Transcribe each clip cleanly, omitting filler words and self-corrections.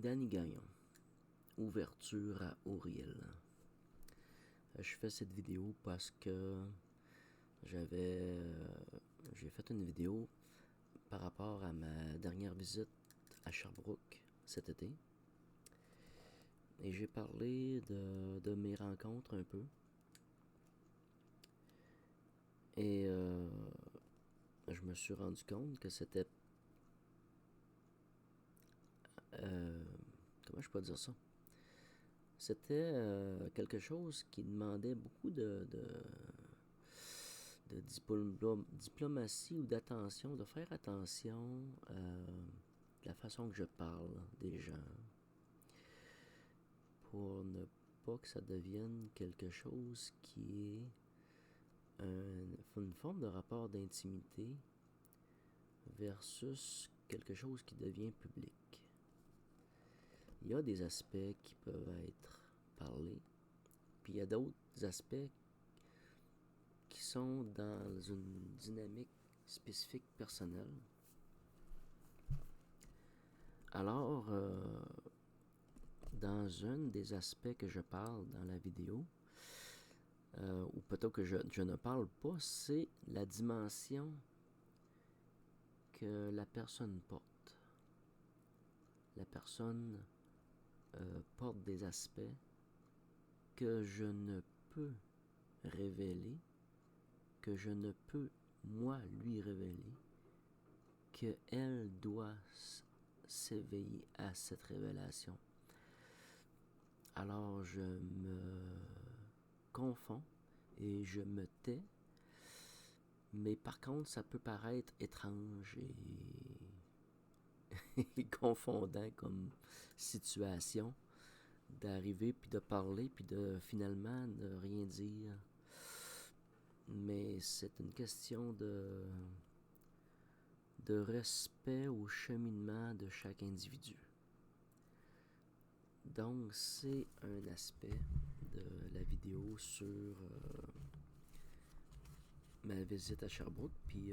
Danny Gagnon, ouverture à Auriel. Je fais cette vidéo parce que j'ai fait une vidéo par rapport à ma dernière visite à Sherbrooke cet été. Et j'ai parlé de mes rencontres un peu. Et je me suis rendu compte que c'était... comment je peux dire ça? C'était quelque chose qui demandait beaucoup de diplomatie ou d'attention, de faire attention à la façon que je parle des gens, pour ne pas que ça devienne quelque chose qui est une forme de rapport d'intimité versus quelque chose qui devient public. Il y a des aspects qui peuvent être parlés, puis il y a d'autres aspects qui sont dans une dynamique spécifique personnelle. Alors, dans un des aspects que je parle dans la vidéo, ou plutôt que je ne parle pas, c'est la dimension que la personne porte. La personne porte des aspects que je ne peux révéler, que je ne peux, moi, lui révéler, qu'elle doit s'éveiller à cette révélation. Alors je me confonds et je me tais, mais par contre ça peut paraître étrange et confondant comme situation d'arriver puis de parler puis de finalement ne rien dire. Mais c'est une question de respect au cheminement de chaque individu. Donc c'est un aspect de la vidéo sur ma visite à Sherbrooke, puis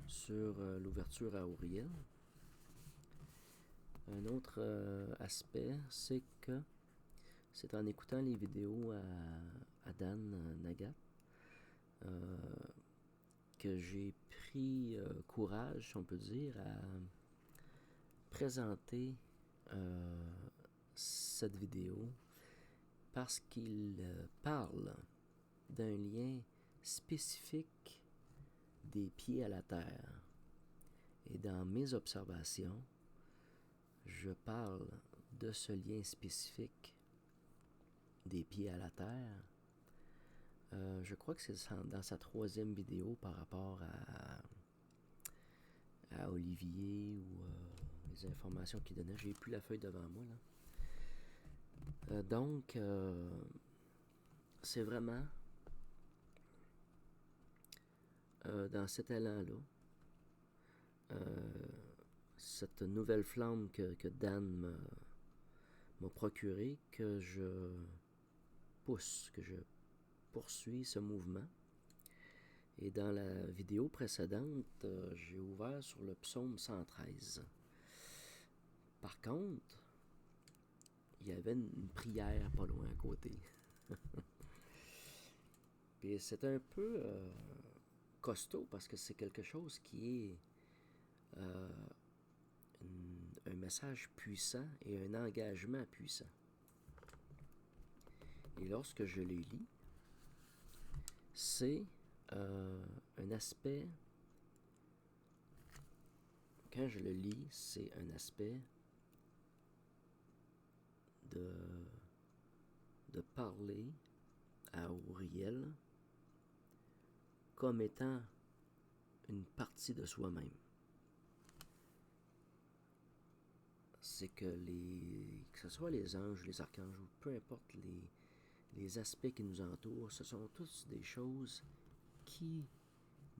sur l'ouverture à Auriel. Un autre aspect, c'est que c'est en écoutant les vidéos à Dan Nagat que j'ai pris courage, si on peut dire, à présenter cette vidéo parce qu'il parle d'un lien spécifique des pieds à la terre. Et dans mes observations, je parle de ce lien spécifique des pieds à la terre. Je crois que c'est dans sa 3e vidéo par rapport à Olivier ou les informations qu'il donnait. J'ai plus la feuille devant moi là. Donc, c'est vraiment dans cet élan-là, cette nouvelle flamme que Dan m'a procuré, que je pousse, que je poursuis ce mouvement. Et dans la vidéo précédente, j'ai ouvert sur le psaume 113. Par contre, il y avait une prière pas loin à côté. Puis c'est un peu costaud parce que c'est quelque chose qui est un message puissant et un engagement puissant. Et lorsque je les lis, c'est un aspect, quand je le lis, c'est un aspect de parler à Auriel comme étant une partie de soi-même. C'est que que ce soit les anges, les archanges, ou peu importe les aspects qui nous entourent, ce sont tous des choses qui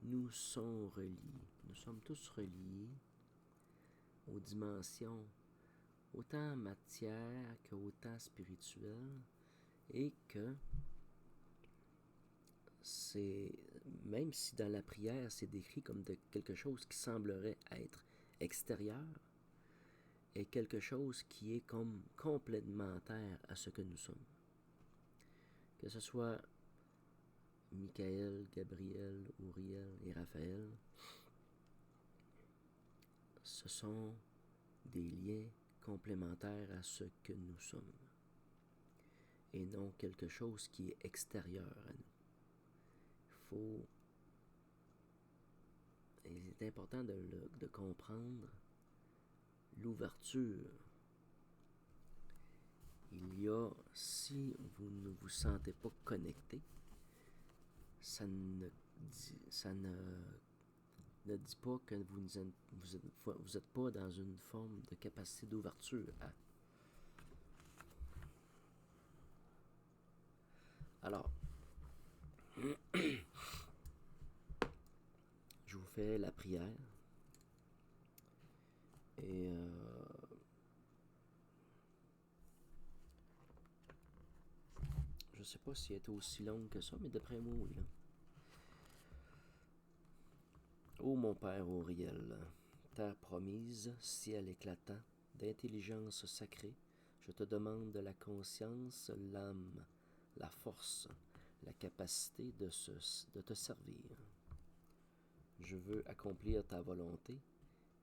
nous sont reliées. Nous sommes tous reliés aux dimensions autant matière qu'autant spirituelle, et que c'est, même si dans la prière c'est décrit comme de quelque chose qui semblerait être extérieur, est quelque chose qui est comme complémentaire à ce que nous sommes. Que ce soit Michael, Gabriel, Uriel et Raphaël, ce sont des liens complémentaires à ce que nous sommes et non quelque chose qui est extérieur à nous. Il est important de comprendre l'ouverture. Il y a, si vous ne vous sentez pas connecté, ça ne dit pas que vous n'êtes pas dans une forme de capacité d'ouverture. Alors, je vous fais la prière et je sais pas si elle était aussi longue que ça, mais d'après moi, oui. Là. Ô mon Père Uriel, terre promise, ciel éclatant, d'intelligence sacrée, je te demande la conscience, l'âme, la force, la capacité de te servir. Je veux accomplir ta volonté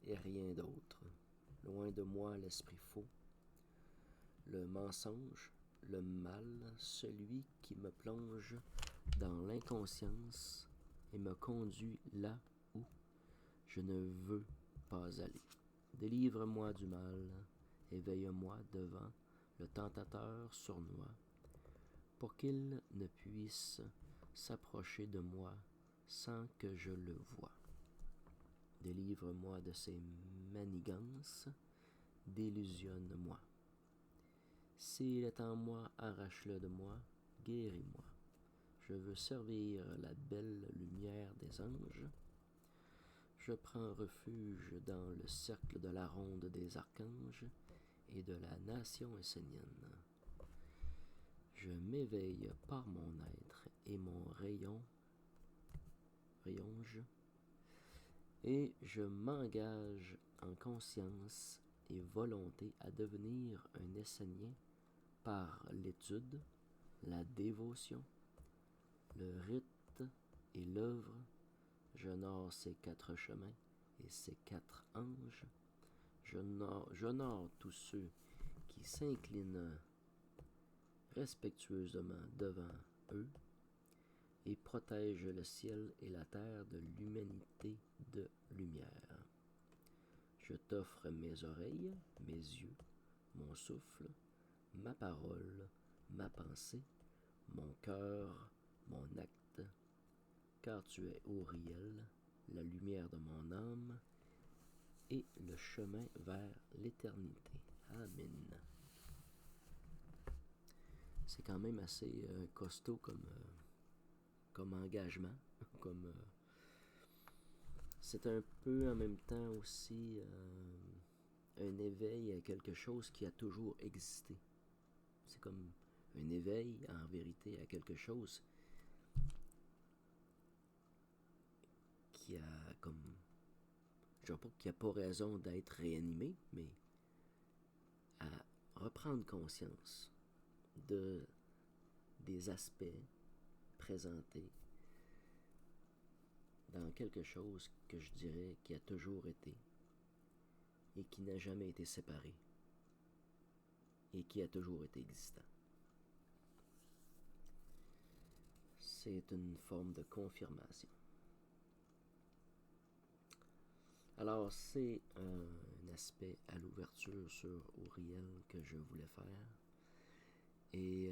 et rien d'autre. Loin de moi l'esprit faux, le mensonge, le mal, celui qui me plonge dans l'inconscience et me conduit là où je ne veux pas aller. Délivre-moi du mal, éveille-moi devant le tentateur sournois, pour qu'il ne puisse s'approcher de moi sans que je le voie. Délivre-moi de ses manigances, délusionne-moi. S'il est en moi, arrache-le de moi, guéris-moi. Je veux servir la belle lumière des anges. Je prends refuge dans le cercle de la ronde des archanges et de la nation essénienne. Je m'éveille par mon être et mon rayonge, et je m'engage en conscience et volonté à devenir un Essénien par l'étude, la dévotion, le rite et l'œuvre. J'honore ces 4 chemins et ces 4 anges. J'honore tous ceux qui s'inclinent respectueusement devant eux et protège le ciel et la terre de l'humanité de lumière. Je t'offre mes oreilles, mes yeux, mon souffle, ma parole, ma pensée, mon cœur, mon acte, car tu es Uriel, la lumière de mon âme et le chemin vers l'éternité. Amen. C'est quand même assez costaud comme engagement, c'est un peu en même temps aussi un éveil à quelque chose qui a toujours existé. C'est comme un éveil en vérité à quelque chose qui a comme, je ne dis pas qu'il n'y a pas raison d'être réanimé, mais à reprendre conscience des aspects présentés dans quelque chose que je dirais qui a toujours été et qui n'a jamais été séparé et qui a toujours été existant. C'est une forme de confirmation. Alors, c'est un aspect à l'ouverture sur Uriel que je voulais faire. Et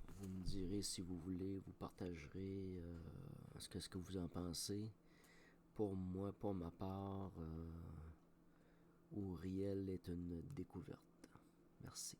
vous me direz si vous voulez, vous partagerez ce que vous en pensez. Pour moi, pour ma part, Uriel est une découverte. Merci.